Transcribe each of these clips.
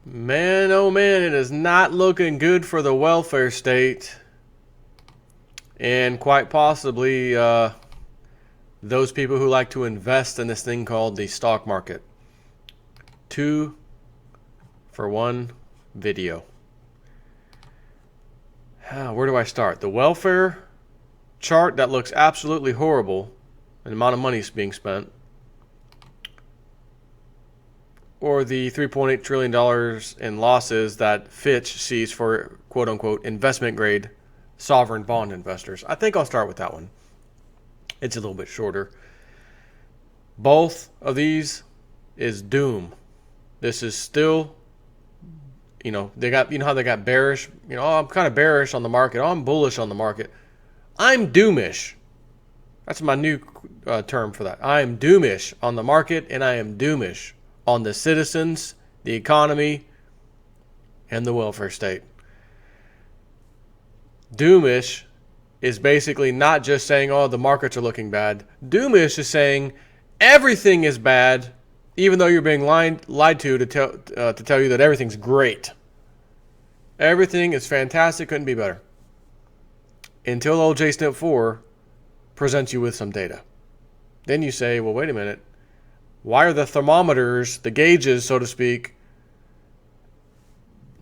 Man, oh man, it is not looking good for the welfare state. And quite possibly those people who like to invest in this thing called the stock market. 2 for 1 video. Where do I start? The welfare chart that looks absolutely horrible, and the amount of money is being spent. Or the $3.8 trillion in losses that Fitch sees for quote-unquote investment grade sovereign bond investors. I think I'll start with that one. It's a little bit shorter. Both of these is doom. This is still, they got, how they got bearish, I'm kind of bearish on the market. Oh, I'm bullish on the market. I'm doomish. That's my new term for that. I am doomish on the market, and I am doomish on the citizens, the economy, and the welfare state. Doomish is basically not just saying, oh, the markets are looking bad. Doomish is saying everything is bad, even though you're being lied to tell you that everything's great. Everything is fantastic, couldn't be better. Until old J Snip 4 presents you with some data. Then you say, well, wait a minute. Why are the thermometers, the gauges, so to speak,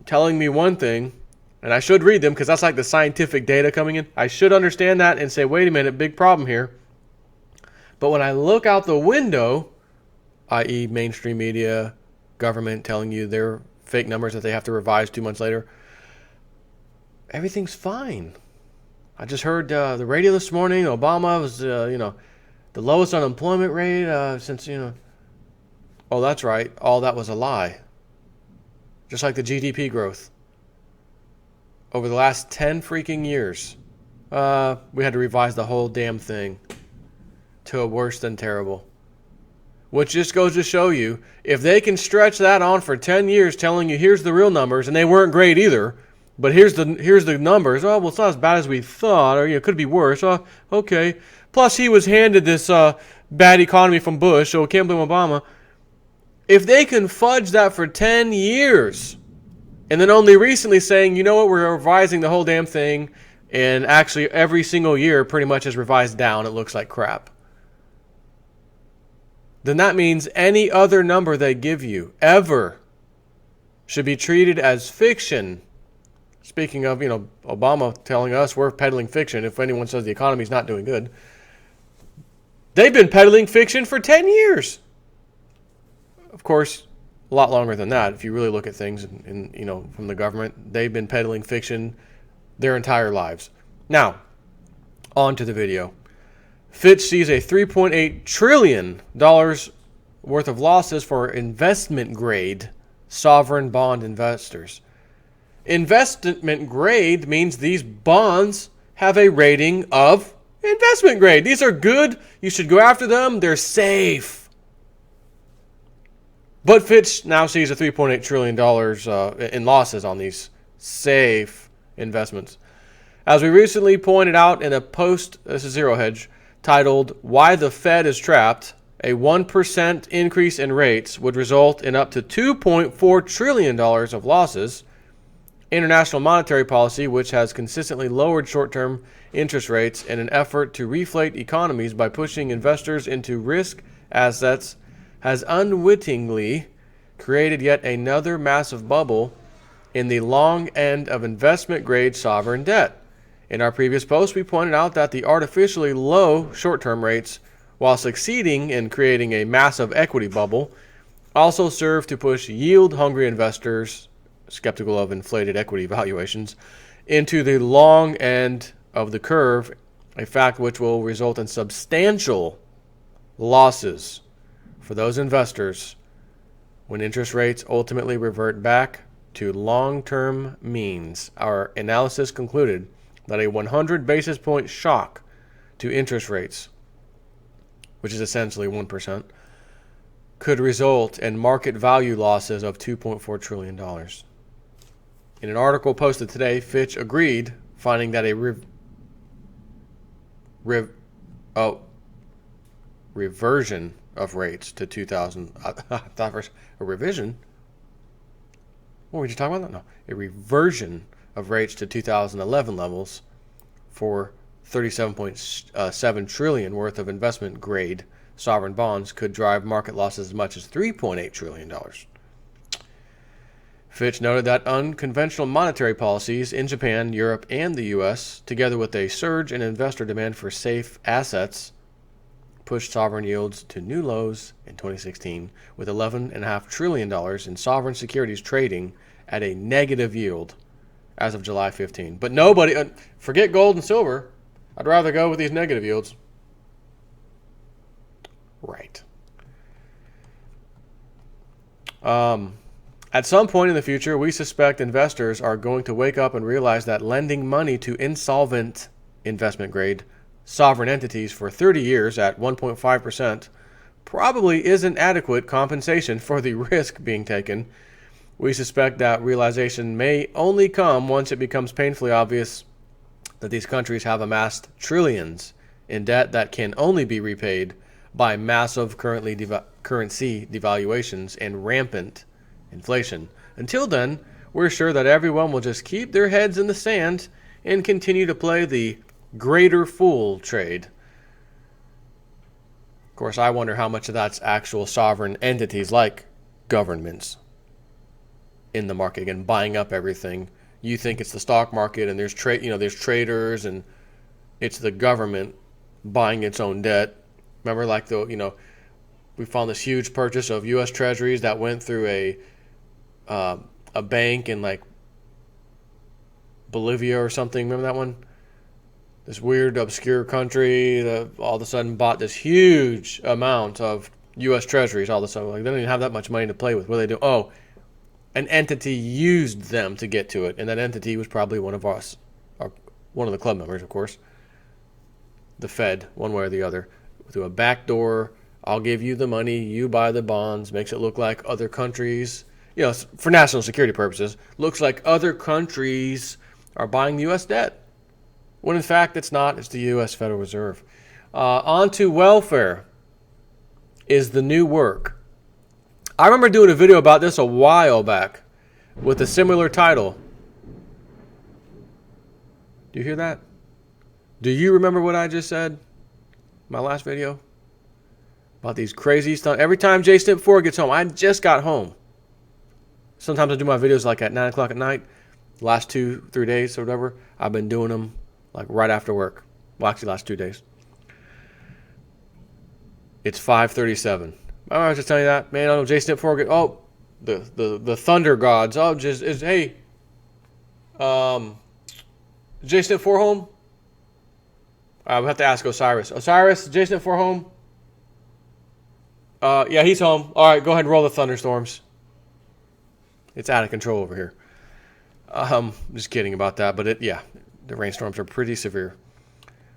telling me one thing? And I should read them because that's like the scientific data coming in. I should understand that and say, wait a minute, big problem here. But when I look out the window, i.e. mainstream media, government telling you their fake numbers that they have to revise 2 months later, everything's fine. I just heard the radio this morning. Obama was, the lowest unemployment rate since, Oh, that's right. All that was a lie. Just like the GDP growth. Over the last 10 freaking years, we had to revise the whole damn thing to a worse than terrible. Which just goes to show you, if they can stretch that on for 10 years telling you here's the real numbers, and they weren't great either, but here's the numbers. Oh, well, it's not as bad as we thought, or it could be worse. Oh, okay. Plus, he was handed this bad economy from Bush, so we can't blame Obama. If they can fudge that for 10 years, and then only recently saying, you know what, we're revising the whole damn thing, and actually every single year pretty much is revised down, it looks like crap, then that means any other number they give you, ever, should be treated as fiction. Speaking of, Obama telling us we're peddling fiction if anyone says the economy's not doing good. They've been peddling fiction for 10 years. Of course, a lot longer than that. If you really look at things from the government, they've been peddling fiction their entire lives. Now, on to the video. Fitch sees a $3.8 trillion worth of losses for investment grade sovereign bond investors. Investment grade means these bonds have a rating of investment grade. These are good. You should go after them. They're safe. But Fitch now sees a $3.8 trillion in losses on these safe investments. As we recently pointed out in a post, this is Zero Hedge, titled Why the Fed is Trapped, a 1% increase in rates would result in up to $2.4 trillion of losses. International monetary policy, which has consistently lowered short-term interest rates in an effort to reflate economies by pushing investors into risk assets, has unwittingly created yet another massive bubble in the long end of investment-grade sovereign debt. In our previous post, we pointed out that the artificially low short-term rates, while succeeding in creating a massive equity bubble, also serve to push yield-hungry investors, skeptical of inflated equity valuations, into the long end of the curve, a fact which will result in substantial losses for those investors when interest rates ultimately revert back to long-term means. Our analysis concluded that a 100 basis point shock to interest rates, which is essentially 1%, could result in market value losses of $2.4 trillion. In an article posted today, Fitch agreed, finding that a reversion of rates to 2000. I thought first a revision. what were you talking about? No, a reversion of rates to 2011 levels for 37.7 trillion worth of investment grade sovereign bonds could drive market losses as much as $3.8 trillion. Fitch noted that unconventional monetary policies in Japan, Europe, and the U.S., together with a surge in investor demand for safe assets, pushed sovereign yields to new lows in 2016, with $11.5 trillion in sovereign securities trading at a negative yield as of July 15. But nobody, forget gold and silver, I'd rather go with these negative yields. Right. At some point in the future, we suspect investors are going to wake up and realize that lending money to insolvent investment-grade sovereign entities for 30 years at 1.5% probably isn't adequate compensation for the risk being taken. We suspect that realization may only come once it becomes painfully obvious that these countries have amassed trillions in debt that can only be repaid by massive currency devaluations and rampant inflation. Until then, we're sure that everyone will just keep their heads in the sand and continue to play the greater fool trade. Of course, I wonder how much of that's actual sovereign entities like governments in the market, again, buying up everything. You think it's the stock market and there's there's traders, and it's the government buying its own debt. Remember, we found this huge purchase of U.S. Treasuries that went through a bank in Bolivia or something. Remember that one? This weird, obscure country that all of a sudden bought this huge amount of U.S. Treasuries. All of a sudden, they don't even have that much money to play with. What do they do? Oh, an entity used them to get to it, and that entity was probably one of us, or one of the club members, of course. The Fed, one way or the other, through a back door. I'll give you the money, you buy the bonds. Makes it look like other countries, for national security purposes, looks like other countries are buying U.S. debt, when in fact it's not. It's the U.S. Federal Reserve. On to welfare is the new work. I remember doing a video about this a while back with a similar title. Do you hear that? Do you remember what I just said? My last video? About these crazy stuff. Every time J-Step 4 gets home, I just got home. Sometimes I do my videos at 9 o'clock at night. The last 2-3 days or whatever, I've been doing them right after work. Well, actually, last 2 days. It's 5:37. I was just telling you that, man. I know J-Step 4 get. Oh, the thunder gods. Oh, hey. J-Step 4 home? We'll have to ask Osiris. Osiris, J-Step 4 home? Yeah, he's home. All right, go ahead and roll the thunderstorms. It's out of control over here. Just kidding about that, but the rainstorms are pretty severe.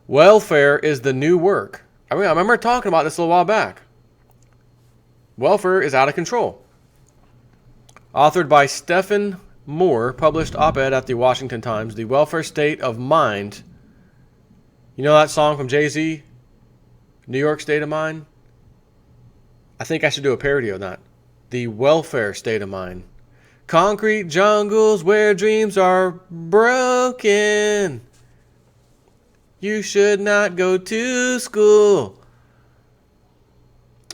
Welfare is the new work. I remember talking about this a little while back. Welfare is out of control. Authored by Stephen Moore, published op-ed at the Washington Times, The Welfare State of Mind. You know that song from Jay-Z? New York State of Mind? I think I should do a parody of that. The Welfare State of Mind. Concrete jungles where dreams are broken. You should not go to school.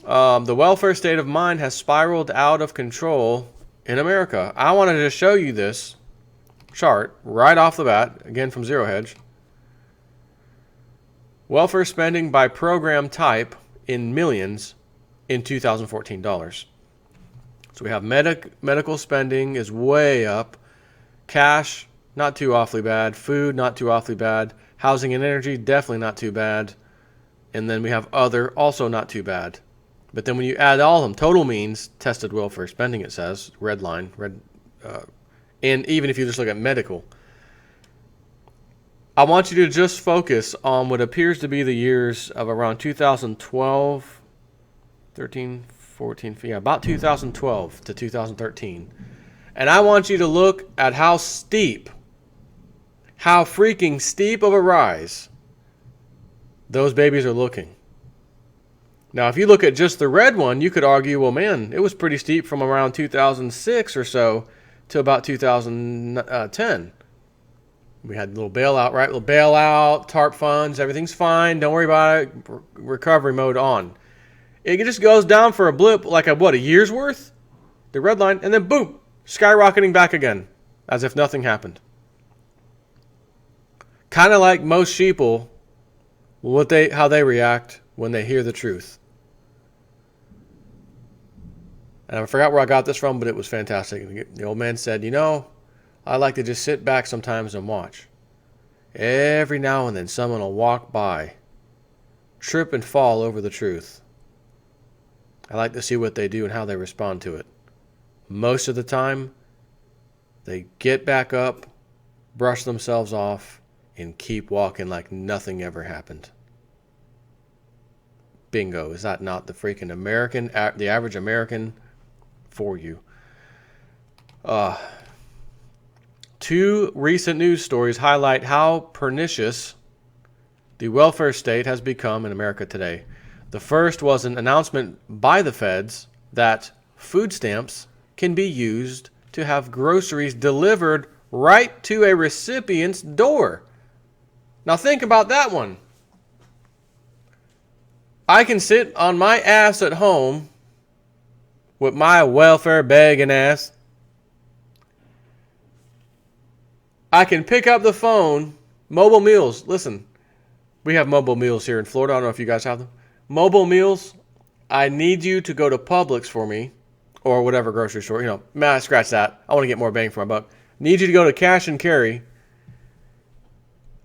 The welfare state of mind has spiraled out of control in America. I wanted to show you this chart right off the bat, again from Zero Hedge. Welfare spending by program type in millions in 2014 dollars. So we have medical spending is way up. Cash, not too awfully bad. Food, not too awfully bad. Housing and energy, definitely not too bad. And then we have other, also not too bad. But then when you add all of them, total means tested welfare spending, it says, red line. And even if you just look at medical, I want you to just focus on what appears to be the years of around 2012, 13, 14, about 2012 to 2013. And I want you to look at how freaking steep of a rise those babies are looking. Now, if you look at just the red one, you could argue, well, man, it was pretty steep from around 2006 or so to about 2010. We had a little bailout, right? Little bailout, TARP funds, everything's fine. Don't worry about it. Recovery mode on. It just goes down for a blip, like a year's worth? The red line, and then boom, skyrocketing back again, as if nothing happened. Kind of like most sheeple, how they react when they hear the truth. And I forgot where I got this from, but it was fantastic. The old man said, I like to just sit back sometimes and watch. Every now and then someone will walk by, trip and fall over the truth. I like to see what they do and how they respond to it. Most of the time, they get back up, brush themselves off, and keep walking like nothing ever happened. Bingo. Is that not the freaking American, the average American for you? Two recent news stories highlight how pernicious the welfare state has become in America today. The first was an announcement by the feds that food stamps can be used to have groceries delivered right to a recipient's door. Now think about that one. I can sit on my ass at home with my welfare begging ass. I can pick up the phone, mobile meals. Listen, we have mobile meals here in Florida. I don't know if you guys have them. Mobile meals, I need you to go to Publix for me, or whatever grocery store. Scratch that. I want to get more bang for my buck. Need you to go to cash and carry.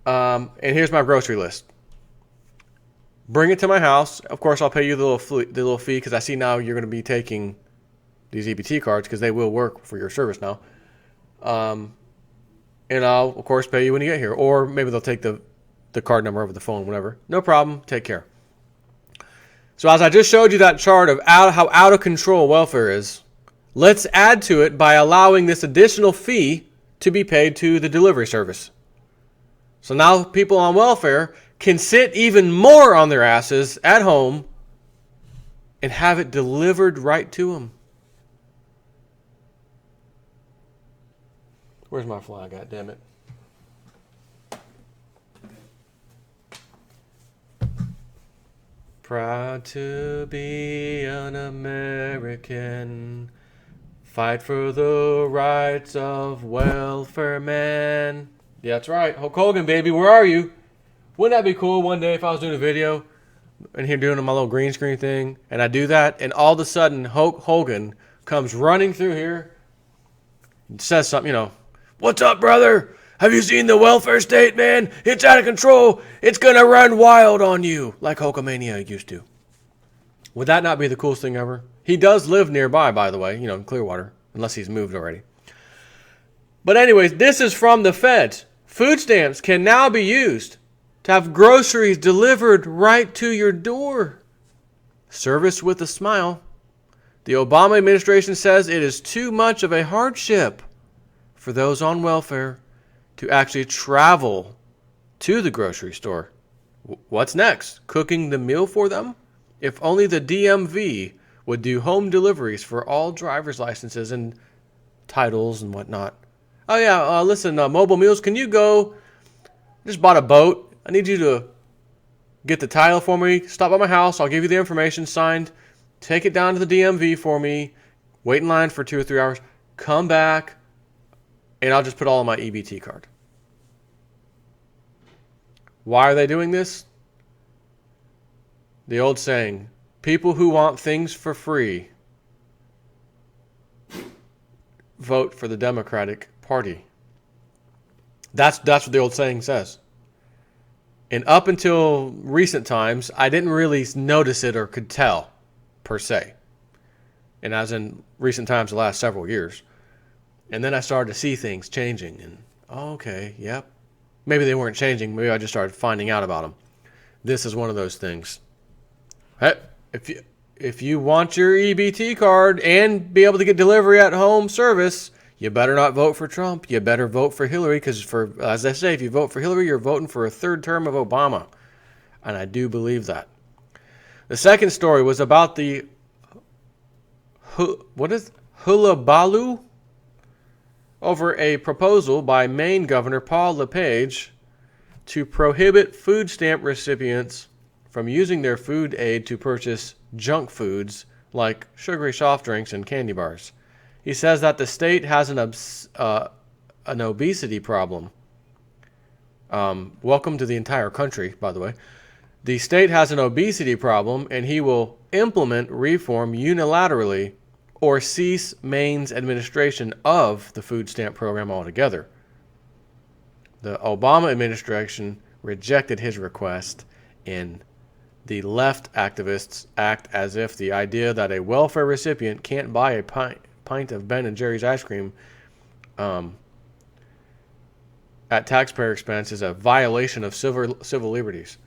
And here's my grocery list. Bring it to my house. Of course, I'll pay you the little fee because I see now you're going to be taking these EBT cards because they will work for your service now. And I'll, of course, pay you when you get here. Or maybe they'll take the card number over the phone, whatever. No problem. Take care. So as I just showed you that chart of how out of control welfare is, let's add to it by allowing this additional fee to be paid to the delivery service. So now people on welfare can sit even more on their asses at home and have it delivered right to them. Where's my fly? God damn it. Proud to be an American. Fight for the rights of welfare men. Yeah, that's right. Hulk Hogan, baby, where are you? Wouldn't that be cool one day if I was doing a video and here doing my little green screen thing, and I do that, and all of a sudden Hulk Hogan comes running through here and says something, what's up, brother? Have you seen the welfare state, man? It's out of control. It's going to run wild on you, like Hulkamania used to. Would that not be the coolest thing ever? He does live nearby, by the way, in Clearwater, unless he's moved already. But anyways, this is from the feds. Food stamps can now be used to have groceries delivered right to your door. Service with a smile. The Obama administration says it is too much of a hardship for those on welfare to actually travel to the grocery store. What's next? Cooking the meal for them? If only the DMV would do home deliveries for all driver's licenses and titles and whatnot. Oh yeah, listen, Mobile Meals, can you go? Just bought a boat. I need you to get the title for me. Stop by my house. I'll give you the information signed. Take it down to the DMV for me. Wait in line for 2 or 3 hours. Come back. And I'll just put all on my EBT card. Why are they doing this? The old saying, people who want things for free vote for the Democratic Party. That's what the old saying says. And up until recent times, I didn't really notice it or could tell, per se. And as in recent times, the last several years. And then I started to see things changing. And, okay, yep. Maybe they weren't changing. Maybe I just started finding out about them. This is one of those things. Hey, if you want your EBT card and be able to get delivery at home service, you better not vote for Trump. You better vote for Hillary because, as I say, if you vote for Hillary, you're voting for a third term of Obama. And I do believe that. The second story was about the hullabaloo over a proposal by Maine Governor Paul LePage to prohibit food stamp recipients from using their food aid to purchase junk foods like sugary soft drinks and candy bars. He says that the state has an obesity problem. Welcome to the entire country, by the way. The state has an obesity problem, and he will implement reform unilaterally or cease Maine's administration of the food stamp program altogether. The Obama administration rejected his request, and the left activists act as if the idea that a welfare recipient can't buy a pint of Ben & Jerry's ice cream at taxpayer expense is a violation of civil liberties.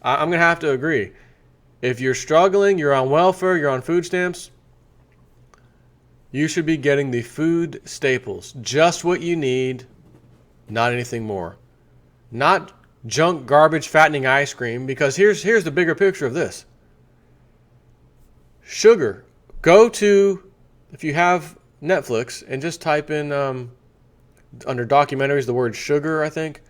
I'm going to have to agree. If you're struggling, you're on welfare, you're on food stamps, you should be getting the food staples, just what you need, not anything more. Not junk, garbage, fattening ice cream, because here's the bigger picture of this. Sugar. Go to, if you have Netflix, and just type in under documentaries the word sugar, I think.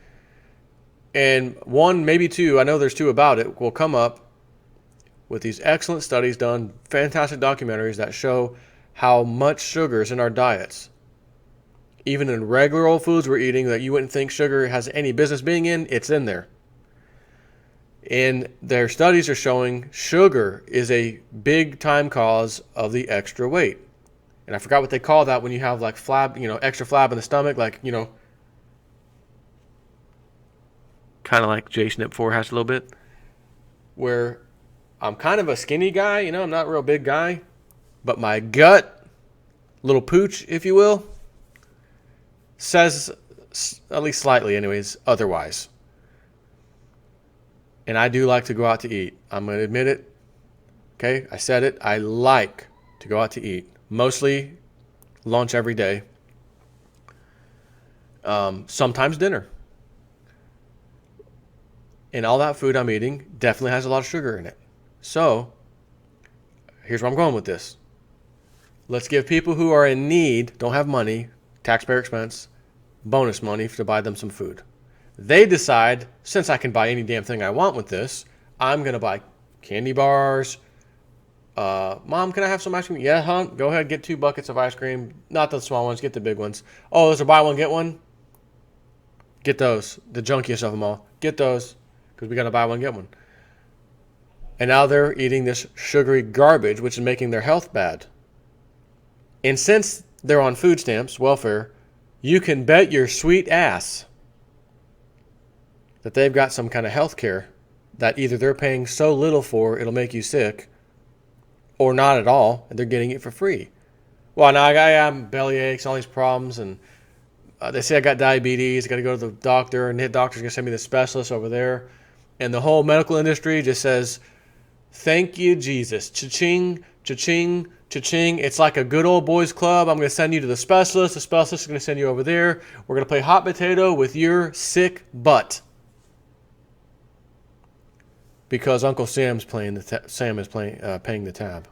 And one, maybe two, I know there's two about it, will come up with these excellent studies done, fantastic documentaries that show how much sugar is in our diets. Even in regular old foods we're eating that you wouldn't think sugar has any business being in, it's in there. And their studies are showing sugar is a big time cause of the extra weight. And I forgot what they call that when you have like flab, extra flab in the stomach, like, kind of like Jason at 4 has a little bit, where I'm kind of a skinny guy, I'm not a real big guy, but my gut, little pooch, if you will, says, at least slightly anyways, otherwise. And I do like to go out to eat. I'm going to admit it. Okay, I said it. I like to go out to eat. Mostly lunch every day. Sometimes dinner. And all that food I'm eating definitely has a lot of sugar in it. So, here's where I'm going with this. Let's give people who are in need, don't have money, taxpayer expense, bonus money to buy them some food. They decide, since I can buy any damn thing I want with this, I'm going to buy candy bars. Mom, can I have some ice cream? Yeah, huh? Go ahead, get 2 buckets of ice cream. Not the small ones, get the big ones. Oh, there's a buy one, get one? Get those. The junkiest of them all. Get those, because we got to buy one, get one. And now they're eating this sugary garbage, which is making their health bad. And since they're on food stamps, welfare, you can bet your sweet ass that they've got some kind of health care that either they're paying so little for it'll make you sick, or not at all, and they're getting it for free. Well, now I have belly aches, all these problems, and they say I got diabetes, I got to go to the doctor, and the doctor's going to send me the specialist over there. And the whole medical industry just says, thank you, Jesus. Cha-ching, cha-ching, cha-ching. It's like a good old boys club. I'm going to send you to the specialist. The specialist is going to send you over there. We're going to play hot potato with your sick butt. Because Uncle Sam's paying the tab.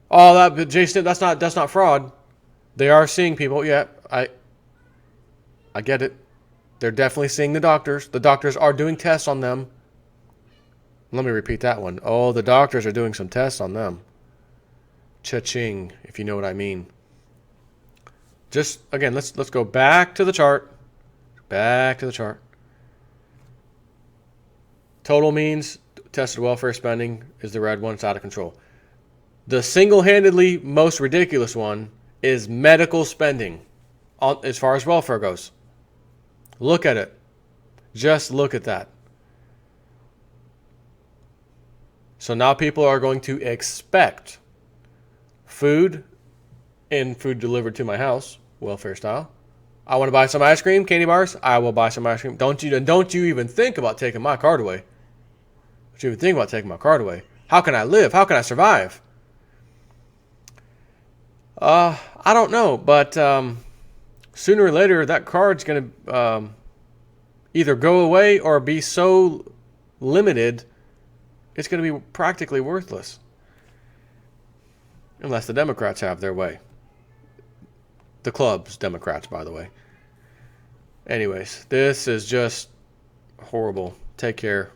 Oh, that Jason, that's not fraud. They are seeing people. Yeah, I get it. They're definitely seeing the doctors. The doctors are doing tests on them. Let me repeat that one. Oh, the doctors are doing some tests on them. Cha-ching, if you know what I mean. Just again, let's go back to the chart. Back to the chart. Total means tested welfare spending is the red one. It's out of control. The single-handedly most ridiculous one is medical spending as far as welfare goes. Look at it. Just look at that. So now people are going to expect food and food delivered to my house, welfare style. I want to buy some ice cream, candy bars. I will buy some ice cream. Don't you even think about taking my card away. Don't you even think about taking my card away. How can I live? How can I survive? I don't know, but sooner or later that card's going to either go away or be so limited it's going to be practically worthless. Unless the Democrats have their way. The club's Democrats, by the way. Anyways, this is just horrible. Take care.